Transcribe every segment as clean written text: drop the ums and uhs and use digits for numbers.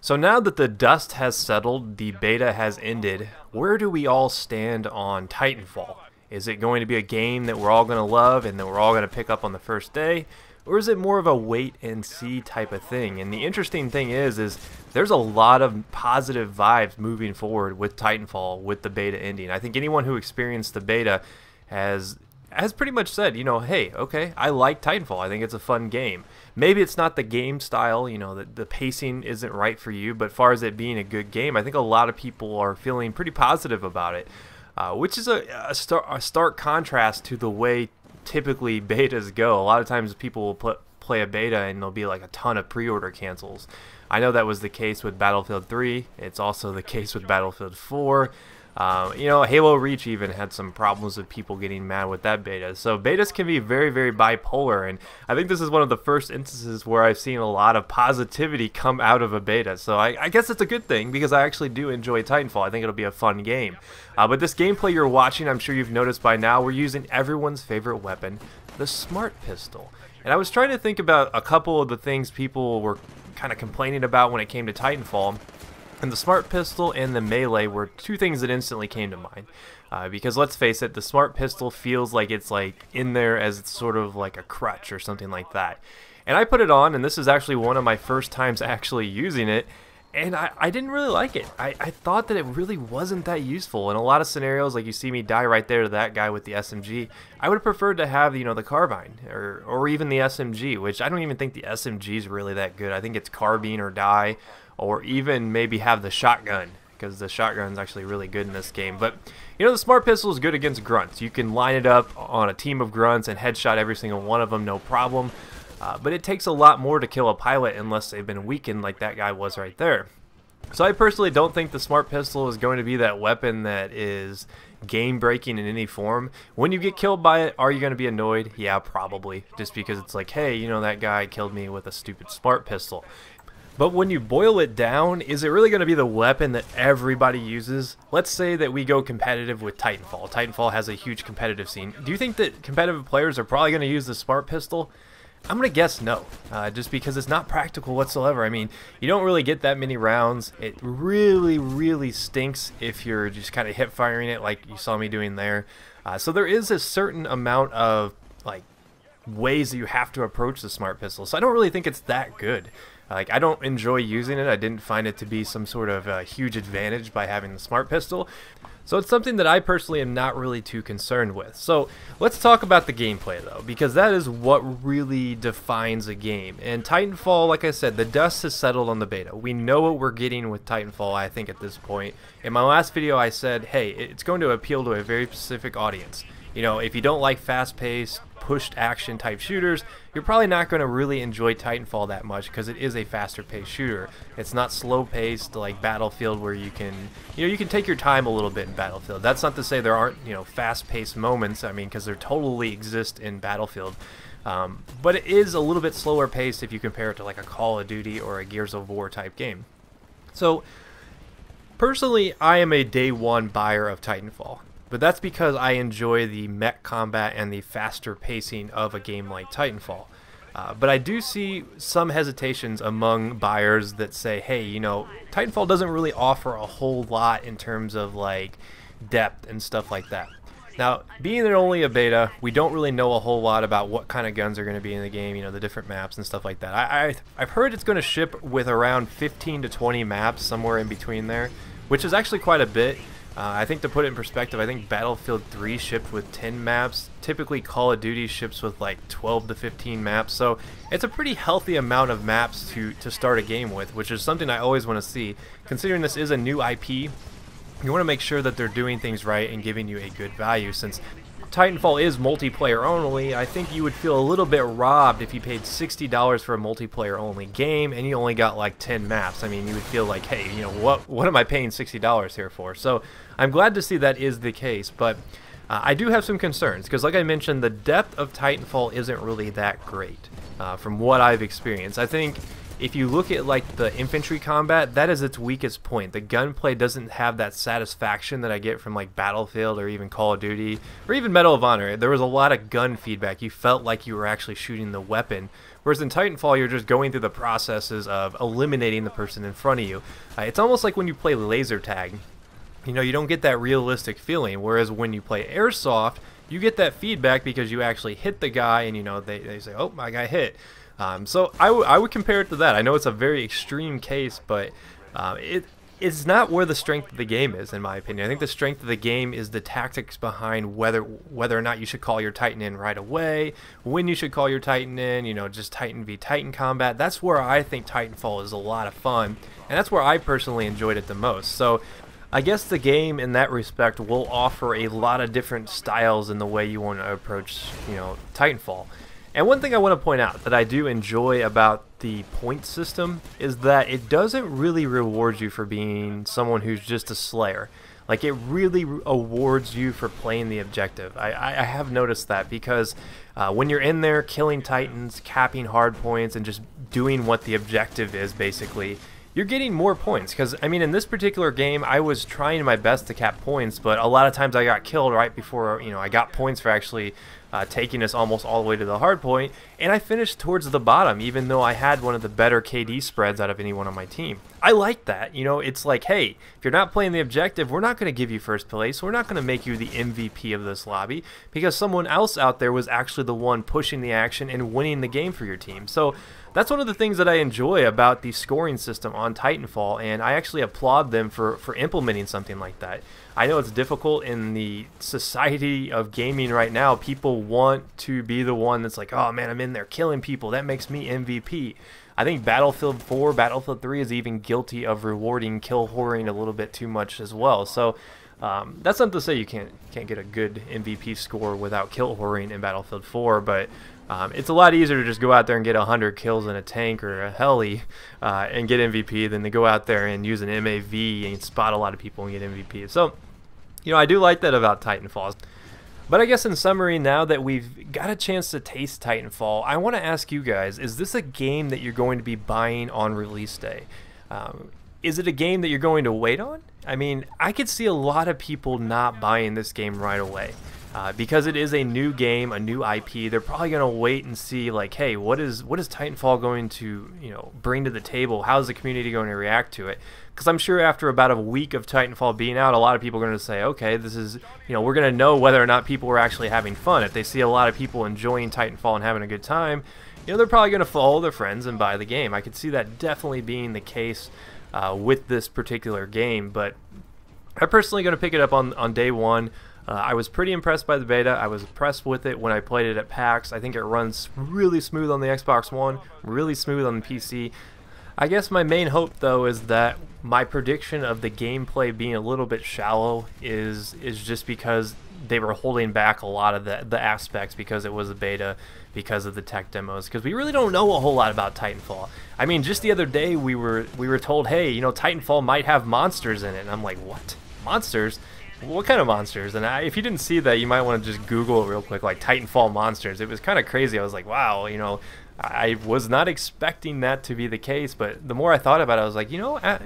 So now that the dust has settled, the beta has ended, where do we all stand on Titanfall? Is it going to be a game that we're all going to love and that we're all going to pick up on the first day? Or is it more of a wait and see type of thing? And the interesting thing is there's a lot of positive vibes moving forward with Titanfall with the beta ending. I think anyone who experienced the beta has pretty much said, you know, hey, okay, I like Titanfall. I think it's a fun game. Maybe it's not the game style, you know, the pacing isn't right for you, but as far as it being a good game, I think a lot of people are feeling pretty positive about it, which is a stark contrast to the way typically betas go. A lot of times people will play a beta and there'll be like a ton of pre-order cancels. I know that was the case with Battlefield 3. It's also the case with Battlefield 4. You know, Halo Reach even had some problems with people getting mad with that beta. So betas can be very, very bipolar, and I think this is one of the first instances where I've seen a lot of positivity come out of a beta. So I guess it's a good thing because I actually do enjoy Titanfall. I think it'll be a fun game. But this gameplay you're watching, I'm sure you've noticed by now, we're using everyone's favorite weapon, the Smart Pistol. And I was trying to think about a couple of the things people were kind of complaining about when it came to Titanfall. And the Smart Pistol and the Melee were two things that instantly came to mind. Because let's face it, the Smart Pistol feels like it's like in there as sort of like a crutch or something like that. And I put it on, and this is actually one of my first times actually using it, and I didn't really like it. I thought that it really wasn't that useful. In a lot of scenarios, like you see me die right there to that guy with the SMG, I would have preferred to have, you know, the carbine or even the SMG, which I don't even think the SMG is really that good. I think it's carbine or die, or even maybe have the shotgun, because the shotgun's actually really good in this game. But you know, the Smart Pistol is good against grunts. You can line it up on a team of grunts and headshot every single one of them, no problem. But it takes a lot more to kill a pilot unless they've been weakened like that guy was right there. So I personally don't think the Smart Pistol is going to be that weapon that is game breaking in any form. When you get killed by it, are you going to be annoyed? Yeah, probably, just because it's like, hey, you know, that guy killed me with a stupid Smart Pistol. But when you boil it down, is it really going to be the weapon that everybody uses? Let's say that we go competitive with Titanfall. Titanfall has a huge competitive scene. Do you think that competitive players are probably going to use the Smart Pistol? I'm going to guess no, just because it's not practical whatsoever. I mean, you don't really get that many rounds. It really, really stinks if you're just kind of hip firing it like you saw me doing there. So there is a certain amount of like ways that you have to approach the Smart Pistol. So I don't really think it's that good. Like, I don't enjoy using it. I didn't find it to be some sort of huge advantage by having the Smart Pistol. So it's something that I personally am not really too concerned with. So let's talk about the gameplay though, because that is what really defines a game. And Titanfall, like I said, the dust has settled on the beta. We know what we're getting with Titanfall, I think, at this point. In my last video I said, hey, it's going to appeal to a very specific audience. You know, if you don't like fast-paced, pushed action type shooters, you're probably not going to really enjoy Titanfall that much because it is a faster-paced shooter. It's not slow-paced like Battlefield where you can take your time a little bit in Battlefield. That's not to say there aren't, you know, fast-paced moments. I mean, because there totally exist in Battlefield. But it is a little bit slower paced if you compare it to like a Call of Duty or a Gears of War type game. So personally, I am a day one buyer of Titanfall. But that's because I enjoy the mech combat and the faster pacing of a game like Titanfall. But I do see some hesitations among buyers that say, hey, you know, Titanfall doesn't really offer a whole lot in terms of like depth and stuff like that. Now, being it only a beta, we don't really know a whole lot about what kind of guns are going to be in the game, you know, the different maps and stuff like that. I've heard it's going to ship with around 15 to 20 maps, somewhere in between there, which is actually quite a bit. I think to put it in perspective, I think Battlefield 3 shipped with 10 maps. Typically Call of Duty ships with like 12 to 15 maps. So it's a pretty healthy amount of maps to start a game with, which is something I always want to see. Considering this is a new IP, you want to make sure that they're doing things right and giving you a good value. Since Titanfall is multiplayer only, I think you would feel a little bit robbed if you paid $60 for a multiplayer only game and you only got like 10 maps. I mean, you would feel like, hey, you know, what am I paying $60 here for? So I'm glad to see that is the case, but I do have some concerns because, like I mentioned, the depth of Titanfall isn't really that great from what I've experienced. I think if you look at like the infantry combat, that is its weakest point. The gunplay doesn't have that satisfaction that I get from like Battlefield or even Call of Duty or even Medal of Honor. There was a lot of gun feedback. You felt like you were actually shooting the weapon. Whereas in Titanfall, you're just going through the processes of eliminating the person in front of you. It's almost like when you play laser tag. You know, you don't get that realistic feeling. Whereas when you play Airsoft, you get that feedback because you actually hit the guy and, you know, they say, oh, my guy hit. So I would compare it to that. I know it's a very extreme case, but it's not where the strength of the game is, in my opinion. I think the strength of the game is the tactics behind whether or not you should call your Titan in right away, when you should call your Titan in, you know, just Titan v Titan combat. That's where I think Titanfall is a lot of fun, and that's where I personally enjoyed it the most. So I guess the game in that respect will offer a lot of different styles in the way you want to approach, you know, Titanfall. And one thing I want to point out that I do enjoy about the point system is that it doesn't really reward you for being someone who's just a slayer. Like, it really awards you for playing the objective. I have noticed that because when you're in there killing Titans, capping hard points, and just doing what the objective is, basically, you're getting more points. Because, I mean, in this particular game, I was trying my best to cap points, but a lot of times I got killed right before, you know, I got points for actually taking us almost all the way to the hard point, and I finished towards the bottom, even though I had one of the better KD spreads out of anyone on my team. I like that. You know, it's like, hey, if you're not playing the objective, we're not going to give you first place. We're not going to make you the MVP of this lobby because someone else out there was actually the one pushing the action and winning the game for your team. So that's one of the things that I enjoy about the scoring system on Titanfall, and I actually applaud them for implementing something like that. I know it's difficult in the society of gaming right now. People want to be the one that's like, oh man, I'm in there killing people. That makes me MVP. I think Battlefield 4, Battlefield 3 is even guilty of rewarding kill whoring a little bit too much as well. So that's not to say you can't get a good MVP score without kill whoring in Battlefield 4, but it's a lot easier to just go out there and get 100 kills in a tank or a heli and get MVP than to go out there and use an MAV and spot a lot of people and get MVP. So, you know, I do like that about Titanfall. But I guess in summary, now that we've got a chance to taste Titanfall, I want to ask you guys, is this a game that you're going to be buying on release day? Is it a game that you're going to wait on? I mean, I could see a lot of people not buying this game right away. Because it is a new game, a new IP, they're probably going to wait and see, like, hey, what is Titanfall going to, you know, bring to the table? How's the community going to react to it? Because I'm sure after about a week of Titanfall being out, a lot of people are going to say, okay, this is, you know, we're going to know whether or not people are actually having fun. If they see a lot of people enjoying Titanfall and having a good time, you know, they're probably going to follow their friends and buy the game. I could see that definitely being the case with this particular game, but I'm personally going to pick it up on day one. I was pretty impressed by the beta. I was impressed with it when I played it at PAX. I think it runs really smooth on the Xbox One, really smooth on the PC. I guess my main hope, though, is that my prediction of the gameplay being a little bit shallow is just because they were holding back a lot of the aspects because it was a beta, because of the tech demos, because we really don't know a whole lot about Titanfall. I mean, just the other day we were told, hey, you know, Titanfall might have monsters in it, and I'm like, what? Monsters? What kind of monsters? And if you didn't see that, you might want to just Google it real quick, like Titanfall monsters. It was kind of crazy. I was like, wow, you know, I was not expecting that to be the case, but the more I thought about it, I was like, you know, now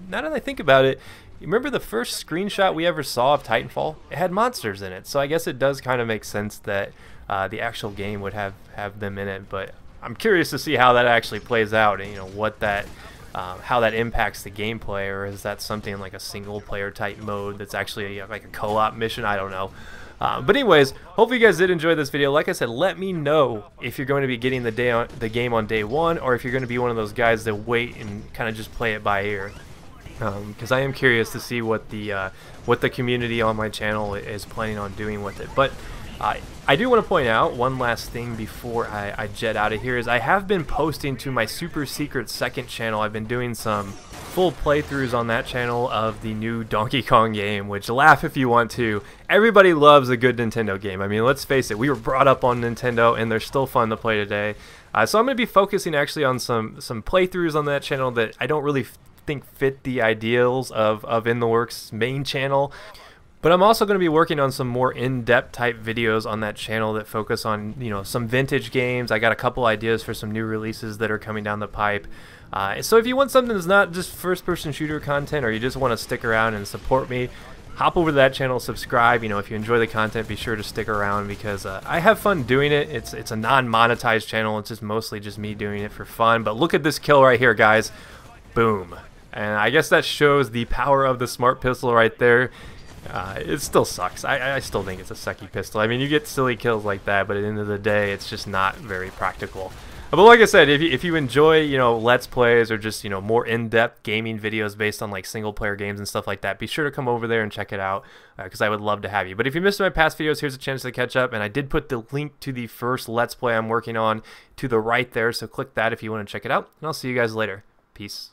that I think about it, you remember the first screenshot we ever saw of Titanfall? It had monsters in it, so I guess it does kind of make sense that the actual game would have them in it, but I'm curious to see how that actually plays out, and, you know, what that how that impacts the gameplay, or is that something like a single player type mode that's actually like a co-op mission? I don't know. But anyways, hopefully you guys did enjoy this video. Like I said, let me know if you're going to be getting the game on day one, or if you're going to be one of those guys that wait and kind of just play it by ear. Because I am curious to see what the community on my channel is planning on doing with it. But I do want to point out one last thing before I jet out of here is I have been posting to my super secret second channel. I've been doing some full playthroughs on that channel of the new Donkey Kong game, which, laugh if you want to, everybody loves a good Nintendo game. I mean, let's face it, we were brought up on Nintendo and they're still fun to play today. So I'm going to be focusing actually on some playthroughs on that channel that I don't really think fit the ideals of In The Works main channel. But I'm also going to be working on some more in-depth type videos on that channel that focus on, you know, some vintage games. I got a couple ideas for some new releases that are coming down the pipe. So if you want something that's not just first-person shooter content, or you just want to stick around and support me, hop over to that channel, subscribe. You know, if you enjoy the content, be sure to stick around, because I have fun doing it. It's a non-monetized channel. It's just mostly just me doing it for fun. But look at this kill right here, guys. Boom. And I guess that shows the power of the smart pistol right there. It still sucks. I still think it's a sucky pistol. I mean, you get silly kills like that, but at the end of the day, it's just not very practical. But like I said, if you enjoy, you know, Let's Plays, or just, you know, more in-depth gaming videos based on like single-player games and stuff like that, be sure to come over there and check it out, because I would love to have you. But if you missed my past videos, here's a chance to catch up, and I did put the link to the first Let's Play I'm working on to the right there, so click that if you want to check it out, and I'll see you guys later. Peace.